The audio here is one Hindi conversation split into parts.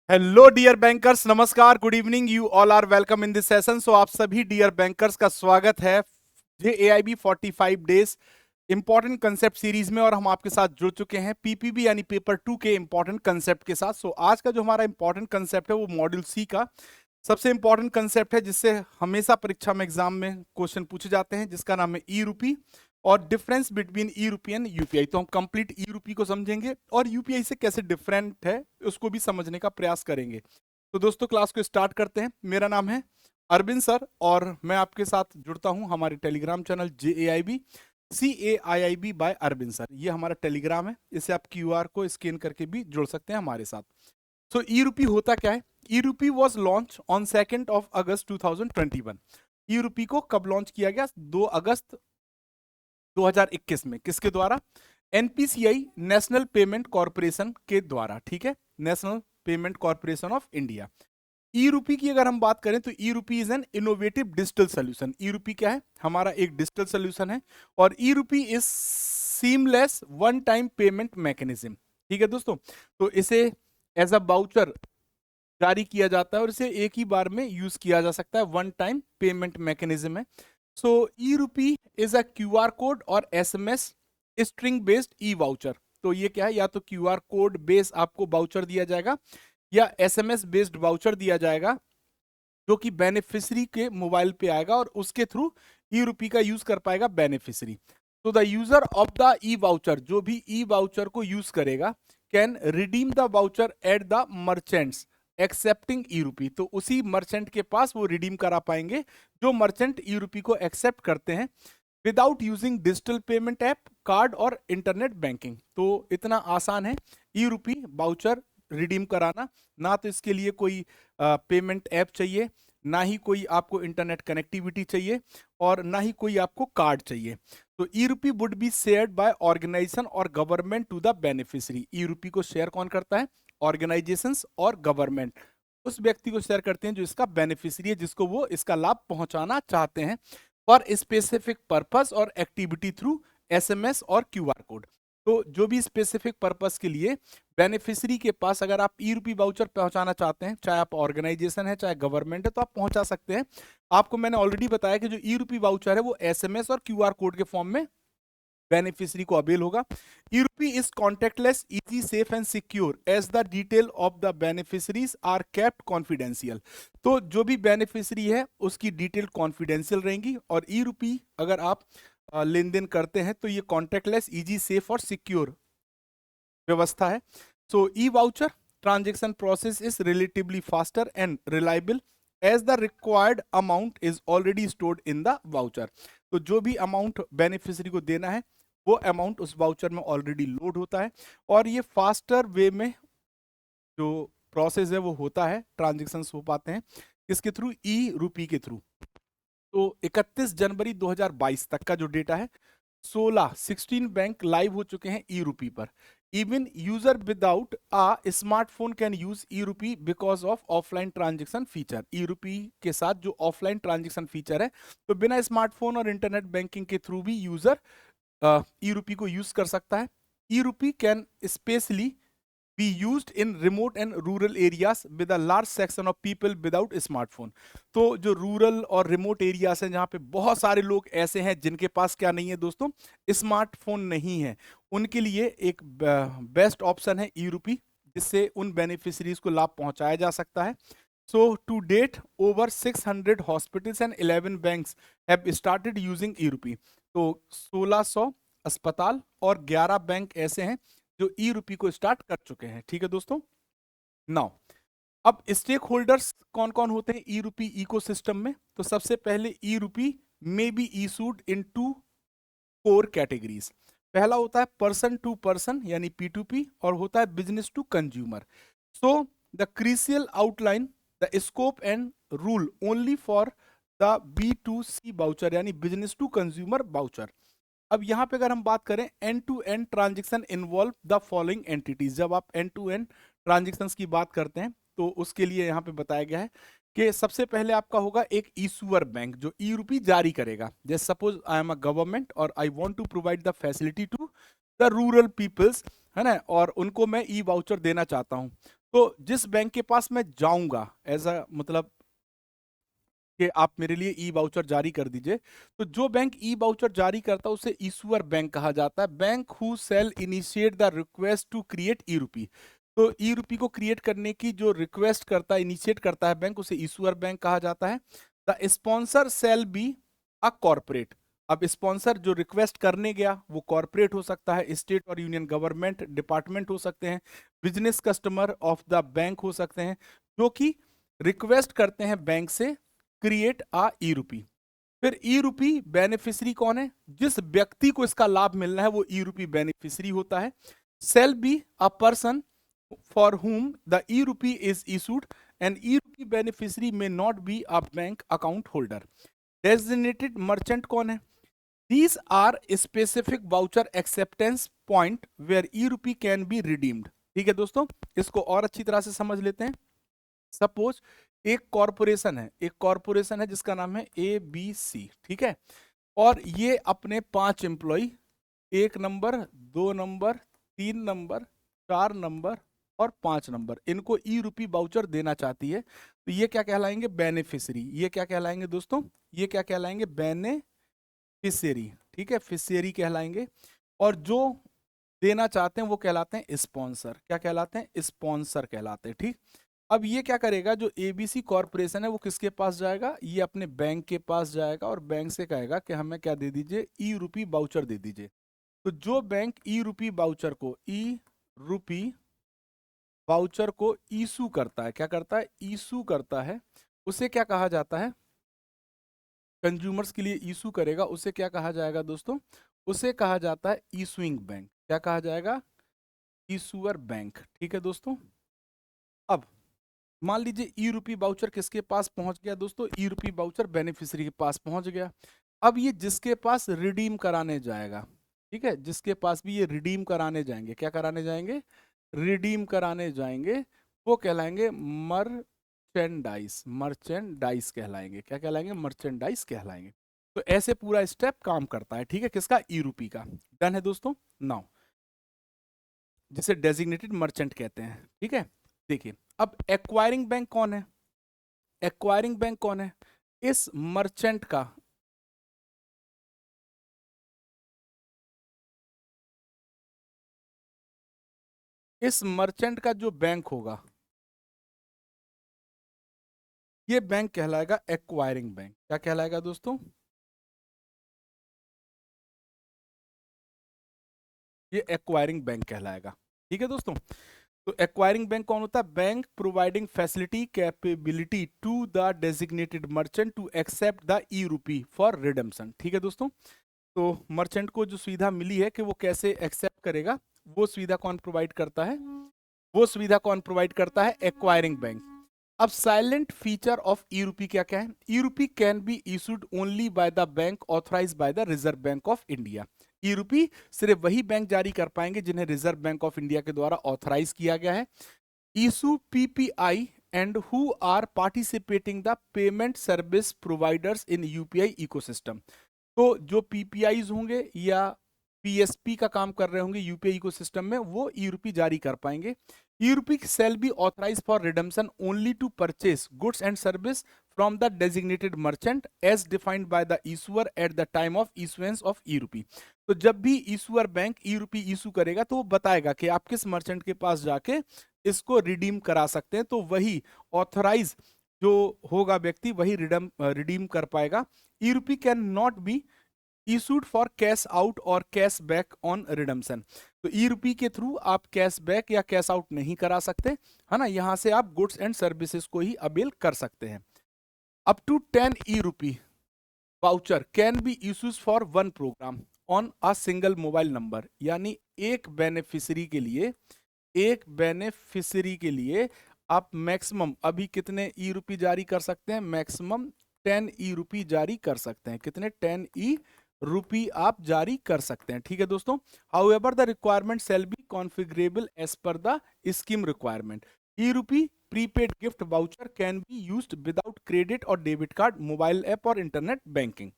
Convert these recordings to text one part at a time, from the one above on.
हेलो डियर बैंकर्स, नमस्कार, good evening, you all are welcome in this session. So आप सभी डियर बैंकर्स का स्वागत है JAIB 45 days important concept series में। और हम आपके साथ जुड़ चुके हैं PPB यानी पेपर 2 के इंपॉर्टेंट कंसेप्ट के साथ। सो आज का जो हमारा इंपॉर्टेंट कंसेप्ट है वो मॉड्यूल सी का सबसे इंपॉर्टेंट कंसेप्ट है, जिससे हमेशा परीक्षा में एग्जाम में क्वेश्चन पूछे जाते हैं, जिसका नाम है ई रूपी और difference between E rupee and UPI. तो हम कंप्लीट ई रूपी को समझेंगे और यूपीआई से कैसे डिफरेंट है उसको भी समझने का प्रयास करेंगे। तो दोस्तों, क्लास को स्टार्ट करते हैं। मेरा नाम है अरविंद सर और मैं आपके साथ जुड़ता हूं हमारे Telegram channel JAIB CAIIB by Arvind sir. ये हमारा टेलीग्राम है, इसे आप QR को स्कैन करके भी जुड़ सकते हैं हमारे साथ। सो ई रूपी होता क्या है? ई रूपी was launch on 2 August 2021। E rupee को कब लॉन्च किया गया? 2 अगस्त 2021 में। किसके द्वारा? NPCI, नेशनल पेमेंट कॉरपोरेशन के द्वारा। ठीक है, National Payment Corporation of India. E RUPI की अगर हम बात करें तो ई रूपी is an innovative digital solution. E रूपी क्या है? हमारा एक डिजिटल सोल्यूशन है और ई रूपी is seamless one time payment mechanism. ठीक है दोस्तों, तो इसे एज अ बाउचर जारी किया जाता है और इसे एक ही बार में यूज किया जा सकता है। वन टाइम पेमेंट मैकेनिज्म है। सो ई रूपी इज अ QR कोड और SMS string based e voucher. तो ये क्या है? या तो QR कोड बेस्ड आपको वाउचर दिया जाएगा या SMS बेस्ड वाउचर दिया जाएगा, जो कि बेनिफिशियरी के मोबाइल पे आएगा और उसके थ्रू ई रूपी का यूज कर पाएगा बेनिफिशियरी। तो the user of the e voucher, जो भी ई वाउचर को यूज करेगा, can redeem the voucher at the merchants accepting e rupee. तो उसी मर्चेंट के पास वो रिडीम करा पाएंगे जो मर्चेंट ई रूपी को एक्सेप्ट करते हैं, without using digital payment app, card और इंटरनेट बैंकिंग। तो इतना आसान है ई रूपी वाउचर रिडीम कराना। ना तो इसके लिए कोई पेमेंट ऐप चाहिए, ना ही कोई आपको इंटरनेट कनेक्टिविटी चाहिए और ना ही कोई आपको कार्ड चाहिए। तो e rupee would be shared by organisation और government to the beneficiary. E rupee को शेयर कौन करता है? ऑर्गेनाइजेशंस और गवर्नमेंट उस व्यक्ति को शेयर करते हैं जो इसका बेनिफिशियरी है, जिसको वो इसका लाभ पहुंचाना चाहते हैं फॉर स्पेसिफिक पर्पस और एक्टिविटी थ्रू SMS और QR कोड। तो जो भी स्पेसिफिक पर्पस के लिए बेनिफिशियरी के पास अगर आप ई रूपी वाउचर पहुंचाना चाहते हैं, चाहे आप ऑर्गेनाइजेशन है चाहे गवर्नमेंट है, तो आप पहुंचा सकते हैं। आपको मैंने ऑलरेडी बताया कि जो ई रूपी वाउचर है वो SMS और QR कोड के फॉर्म में बेनिफिशियरी को अवेल होगा। ई रूपी is contactless, easy, safe and secure as the detail of the beneficiaries are kept confidential. तो जो भी बेनिफिशियरी है उसकी डिटेल कॉन्फिडेंशियल रहेंगी और ई रूपी अगर आप लेन देन करते हैं तो ये कॉन्टेक्टलेस, इजी, सेफ और सिक्योर व्यवस्था है। So e voucher transaction process is relatively faster and reliable as the required amount is already stored in the voucher. तो जो भी अमाउंट बेनिफिशियरी को देना है वो अमाउंट उस वाउचर में ऑलरेडी लोड होता है और ये फास्टर वे में जो प्रोसेस है वो होता है, ट्रांजेक्शन हो पाते हैं इसके थ्रू, ई रूपी के थ्रू। तो 31 जनवरी 2022 तक का जो डेटा है, 16 बैंक लाइव हो चुके हैं ई रूपी पर। Even user without a smartphone can use e rupee because of offline transaction feature. E rupee के साथ जो ऑफलाइन ट्रांजेक्शन फीचर है, तो बिना स्मार्टफोन और इंटरनेट बैंकिंग के थ्रू भी यूजर ई रूपी को यूज कर सकता है। E rupee can specially be used in remote and rural areas with a large section of people without smartphone। तो जो रूरल और रिमोट एरियाज हैं जहां पे बहुत सारे लोग ऐसे हैं जिनके पास क्या नहीं है दोस्तों? स्मार्टफोन नहीं है, उनके लिए एक बेस्ट ऑप्शन है ई रूपी, जिससे उन बेनिफिशरीज को लाभ पहुंचाया जा सकता है। So to date over 600 hospitals and 11 banks have started using e rupee. तो 1600 अस्पताल और 11 बैंक ऐसे हैं जो ई रूपी को स्टार्ट कर चुके हैं। ठीक है दोस्तों, नाउ अब स्टेक होल्डर्स कौन कौन होते हैं ई रूपी इकोसिस्टम में? तो सबसे पहले ई रूपी may be issued in 2 core categories. पहला होता है पर्सन टू पर्सन यानी P2P और होता है business to consumer. So the crucial outline the scope and rule only for the B2C voucher यानी बिजनेस टू कंज्यूमर वाउचर। अब यहां पे अगर हम बात करें end to end transaction involve the following entities. जब आप एंड टू एंड ट्रांजेक्शंस की बात करते हैं तो उसके लिए यहां पे बताया गया है कि सबसे पहले आपका होगा एक इशूअर बैंक जो ई रूपी जारी करेगा। जैसे suppose I am a government और I want to provide the facility to the rural peoples, है ना, और उनको मैं ई वाउचर देना चाहता हूं। तो जिस बैंक के पास मैं जाऊंगा एज अ मतलब कि आप मेरे लिए ई वाउचर जारी कर दीजिए, तो जो बैंक ई वाउचर जारी करता है उसे इशूअर बैंक कहा जाता है। Bank who shall initiate the request to create e rupee. तो ई रूपी को क्रिएट करने की जो रिक्वेस्ट करता है, इनिशिएट करता है बैंक, उसे इशूअर बैंक कहा जाता है। The sponsor shall be a corporate. अब स्पॉन्सर जो रिक्वेस्ट करने गया वो कॉर्पोरेट हो सकता है, स्टेट और यूनियन गवर्नमेंट डिपार्टमेंट हो सकते हैं, business customer of the bank हो सकते हैं, जो कि रिक्वेस्ट करते हैं बैंक से क्रिएट आ ई रूपी। फिर ई रूपी बेनिफिशियरी कौन है? जिस व्यक्ति को इसका लाभ मिलना है वो ई रूपी बेनिफिशियरी होता है। Shall be a person for whom the e-rupee is issued, and e-rupee beneficiary may not be a bank account holder. Designated merchant कौन है? These are specific voucher acceptance point where e-rupee can be redeemed. ठीक है दोस्तों, इसको और अच्छी तरह से समझ लेते हैं। सपोज एक कॉरपोरेशन है जिसका नाम है ABC, ठीक है, और ये अपने 5 employee, 1 number, 2 number, 3 number, 4 number और 5 नंबर, इनको ई रूपी वाउचर देना चाहती है। तो ये क्या कहलाएंगे? बेनिफिशियरी। ये क्या कहलाएंगे दोस्तों? ये क्या कहलाएंगे? बेनिफिशियरी, ठीक है, फिशियरी कहलाएंगे। और जो देना चाहते हैं वो कहलाते हैं स्पॉन्सर। क्या कहलाते हैं? स्पॉन्सर कहलाते हैं, ठीक। अब ये क्या करेगा? जो एबीसी कॉर्पोरेशन है वो किसके पास जाएगा? ये अपने बैंक के पास जाएगा और बैंक से कहेगा कि हमें क्या दे दीजिए? ई रूपी वाउचर दे दीजिए। तो जो बैंक ई रूपी वाउचर को इशू करता है, क्या करता है? इशू करता है, उसे क्या कहा जाता है? कंज्यूमर्स के लिए इशू करेगा, उसे क्या कहा जाएगा दोस्तों? उसे कहा जाता है इशूइंग बैंक। क्या कहा जाएगा? इशूअर बैंक, ठीक है दोस्तों। अब मान लीजिए ई रूपी वाउचर किसके पास पहुंच गया दोस्तों? ई रूपी वाउचर बेनिफिशियरी के पास पहुंच गया। अब ये जिसके पास रिडीम कराने जाएगा, ठीक है, जिसके पास भी ये रिडीम कराने जाएंगे, क्या कराने जाएंगे? रिडीम कराने जाएंगे, वो कहलाएंगे मर्चेंडाइज। मर्चेंडाइज कहलाएंगे। क्या कहलाएंगे? मर्चेंडाइज कहलाएंगे। तो ऐसे पूरा स्टेप काम करता है, ठीक है, किसका? ई रूपी का। डन है दोस्तों। नाउ जिसे डेजिग्नेटेड मर्चेंट कहते हैं, ठीक है। देखिए, अब एक्वायरिंग बैंक कौन है? एक्वायरिंग बैंक कौन है? इस मर्चेंट का इस मर्चेंट का जो बैंक होगा, ये बैंक कहलाएगा एक्वायरिंग बैंक। क्या कहलाएगा दोस्तों? ये एक्वायरिंग बैंक कहलाएगा, ठीक है दोस्तों। तो एक्वायरिंग बैंक कौन होता है? Bank providing facility capability to the designated merchant to accept the e rupee for redemption, ठीक है दोस्तों। तो मर्चेंट को जो सुविधा मिली है कि वो कैसे एक्सेप्ट करेगा, वो सुविधा कौन प्रोवाइड करता है? वो सुविधा कौन प्रोवाइड करता है? Acquiring bank. अब साइलेंट फीचर ऑफ ई रूपी क्या क्या है? E rupee can be issued only by the bank authorized by the Reserve Bank of India. E rupee सिर्फ वही बैंक जारी कर पाएंगे जिन्हें रिजर्व बैंक ऑफ इंडिया के द्वारा ऑथराइज किया गया है। Issue PPI and who are participating the payment service providers in UPI ecosystem. तो जो पीपीआईज होंगे या पीएसपी का काम कर रहे होंगे यूपीआई इकोसिस्टम में, वो ई रूपी जारी कर पाएंगे। E rupee shall be authorize for redemption only to purchase goods and service from the designated merchant as defined by the issuer at the time of issuance of e rupee. तो जब भी इशूअर बैंक ई रूपी इशू करेगा तो वो बताएगा कि आप किस मर्चेंट के पास जाके इसको रिडीम करा सकते हैं, तो वही ऑथराइज जो होगा व्यक्ति वही रिडीम कर पाएगा। ई rupee can not be issued for cash out और कैश बैक ऑन रिडम्पशन। तो ई रूपी के थ्रू आप कैश बैक या कैश आउट नहीं करा सकते, है ना। यहां से आप गुड्स एंड सर्विसेज को ही अवेल कर सकते हैं। Up to 10 e rupee voucher can be issues for one programme on a single mobile number. यानी एक बेनिफिशियरी के लिए आप मैक्सिमम अभी कितने ई रूपी जारी कर सकते हैं? मैक्सिमम 10 ई रूपी जारी कर सकते हैं। कितने? 10 ई रूपी आप जारी कर सकते हैं, ठीक है दोस्तों। However the requirement shall be configurable as per the scheme requirement. E rupee prepaid gift voucher can be used without credit और डेबिट कार्ड, मोबाइल ऐप और इंटरनेट बैंकिंग।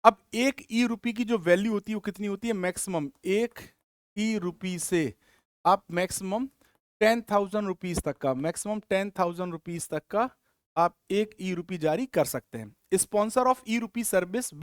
अब एक ई रूपी की जो वैल्यू होती है वो कितनी होती है? मैक्सिमम एक ई रूपी से आप मैक्सिमम 10,000 रुपीज तक का, मैक्सिमम 10,000 रुपीज तक का आप एक ई रूपी जारी कर सकते हैं। स्पॉन्सर ऑफ ई रूपी service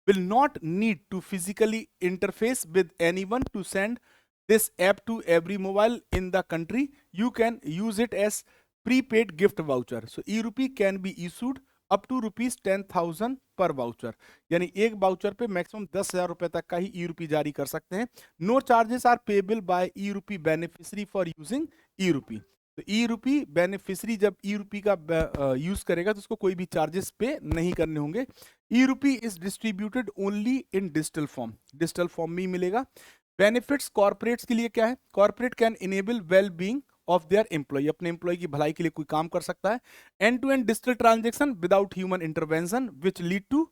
will not need to physically interface with anyone to send this app to every mobile in the country. You can use it as prepaid gift voucher. So e-rupee can be issued up to ₹10,000 पर वाउचर, यानी एक वाउचर पे मैक्सिमम 10,000 रुपए तक का ही ई रूपी जारी कर सकते हैं। No charges are payable by e rupee beneficiary for using e rupee. तो ई रूपी बेनिफिशियरी जब ई रूपी का यूज करेगा तो उसको कोई भी चार्जेस पे नहीं करने होंगे। ई रूपी is distributed only in digital form में ही मिलेगा। बेनिफिट्स कॉर्पोरेट्स के लिए क्या है? Corporate can enable well being of their employ, अपने एम्प्लॉय की भलाई के लिए कोई काम कर सकता है। End to end digital transaction without human intervention which lead to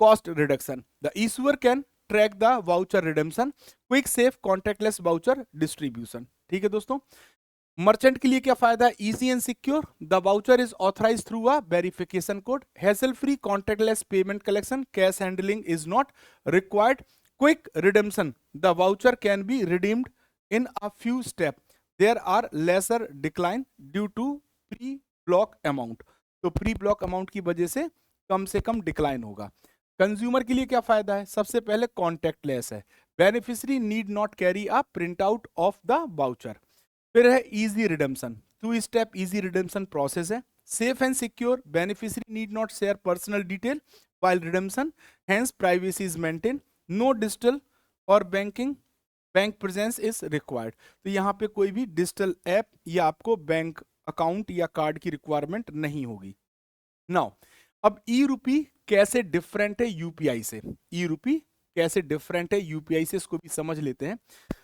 cost reduction. The issuer can track the voucher redemption, quick safe contactless voucher distribution. ठीक है दोस्तों। मर्चेंट के लिए क्या फायदा है? Easy and secure, the voucher is authorise through a verification code, hassle free contactless payment collection, cash handling is not required, quick redemption, the voucher can be redeemed in a few step, there are lesser decline due to pre block amount. तो प्री ब्लॉक अमाउंट की वजह से कम डिक्लाइन होगा। कंज्यूमर के लिए क्या फायदा है? सबसे पहले कॉन्टैक्टलेस है, beneficiary need not carry a print out of the voucher. फिर है easy redemption, 2 step easy redemption process है। Safe and secure, beneficiary need not share personal detail while redemption, hence privacy is maintained, no digital और बैंक प्रेजेंस इज रिक्वायर्ड। तो यहाँ पे कोई भी डिजिटल ऐप या आपको बैंक अकाउंट या कार्ड की रिक्वायरमेंट नहीं होगी। नाउ अब ई रूपी कैसे डिफरेंट है यूपीआई से? ई रूपी कैसे डिफरेंट है यूपीआई से, इसको भी समझ लेते हैं।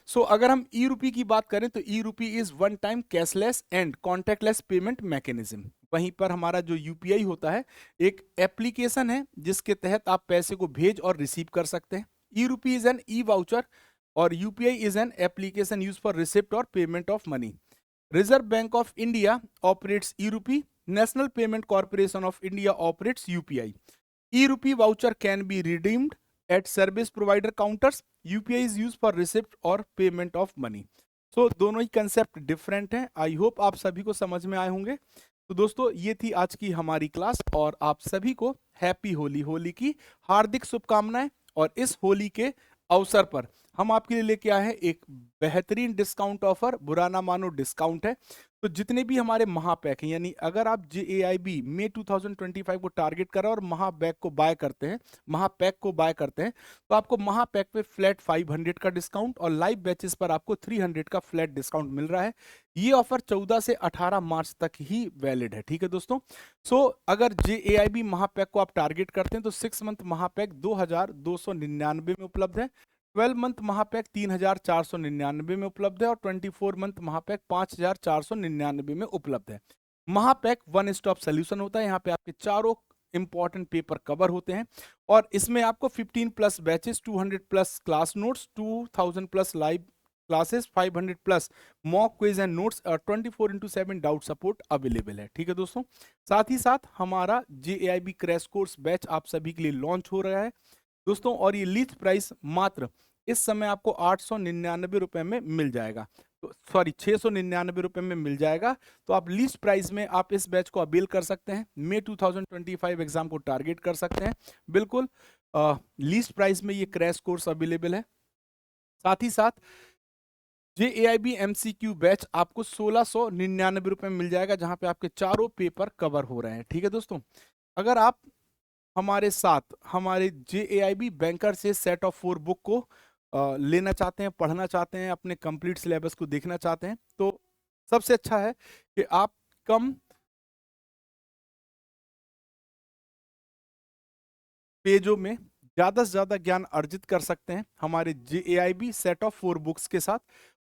सो अगर हम ई रूपी की बात करें तो ई रूपी is one time cashless and contactless payment mechanism. वहीं पर हमारा जो यूपीआई होता है एक एप्लीकेशन है जिसके तहत आप पैसे को भेज और रिसीव कर सकते हैं। ई रूपी इज एन ई वाउचर और UPI is an application use for receipt और payment of money. Reserve Bank of India operates e rupee, National Payment Corporation of India operates UPI. E rupee voucher can be redeemed at service provider counters, UPI is use for receipt और पेमेंट ऑफ मनी। सो दोनों ही कंसेप्ट डिफरेंट हैं। आई होप आप सभी को समझ में आए होंगे। तो दोस्तों ये थी आज की हमारी क्लास और आप सभी को हैप्पी होली, होली की हार्दिक शुभकामनाएं। और इस होली के अवसर पर हम आपके लिए लेके आए हैं एक बेहतरीन डिस्काउंट ऑफर, बुरा ना मानो डिस्काउंट है। तो जितने भी हमारे महापैक हैं, यानी अगर आप JAIB मई 2025 को टारगेट कर रहे हैं और महापैक को बाय करते हैं तो आपको महापैक पे फ्लैट 500 का डिस्काउंट और लाइव बैचेस पर आपको 300 का फ्लैट डिस्काउंट मिल रहा है। ये ऑफर 14 से 18 मार्च तक ही वैलिड है। ठीक है दोस्तों। सो अगर JAIB महापैक को आप टारगेट करते हैं तो 6 मंथ महापैक 2299 में उपलब्ध है, 12 मंथ महापैक 3499 में उपलब्ध है और 24 मंथ महापैक 5499 में उपलब्ध है। महापैक वन स्टॉप सोल्यूशन होता है। यहाँ पे आपके चारों इंपॉर्टेंट पेपर कवर होते हैं और इसमें आपको 15 plus batches, 200 plus class notes, 2000 plus live classes, 500 plus mock quiz and notes और 24/7 डाउट सपोर्ट अवेलेबल है। ठीक है दोस्तों। साथ ही साथ हमारा JAIB क्रैश कोर्स बैच आप सभी के लिए लॉन्च हो रहा है दोस्तों, और ये लीस्ट प्राइस मात्र इस समय आपको 899 रुपए में मिल जाएगा, तो सॉरी 699 रुपए में मिल जाएगा। तो आप लीस्ट प्राइस में आप इस बैच को अवेल कर सकते हैं, मई 2025 एग्जाम को टारगेट कर सकते हैं। बिल्कुल लीस्ट प्राइस में ये क्रैश कोर्स अवेलेबल है। साथ ही साथ JAIB MCQ बैच आपको 1699 रुपए में मिल जाएगा, जहां पे आपके चारों पेपर कवर हो रहे हैं। ठीक है दोस्तों। अगर आप हमारे साथ हमारे JAIB बैंकर से सेट ऑफ 4 बुक को लेना चाहते हैं, पढ़ना चाहते हैं, अपने कंप्लीट सिलेबस को देखना चाहते हैं, तो सबसे अच्छा है कि आप कम पेजों में ज्यादा से ज्यादा ज्ञान अर्जित कर सकते हैं हमारे JAIB सेट ऑफ 4 बुक्स के साथ।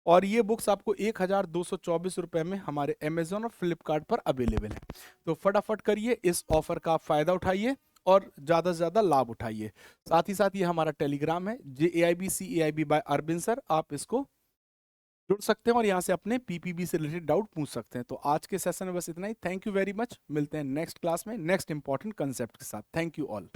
और ये बुक्स आपको 1224 रुपए में हमारे अमेजोन और फ्लिपकार्ट पर अवेलेबल है। तो फटाफट करिए, इस ऑफर का फायदा उठाइए और ज्यादा से ज्यादा लाभ उठाइए। साथ ही साथ ये हमारा टेलीग्राम है JAIB CAIB by Arvind sir, आप इसको जुड़ सकते हैं और यहाँ से अपने PPB से रिलेटेड डाउट पूछ सकते हैं। तो आज के सेशन में बस इतना ही। Thank you very much. मिलते हैं नेक्स्ट क्लास में नेक्स्ट इंपॉर्टेंट कंसेप्ट के साथ। Thank you all.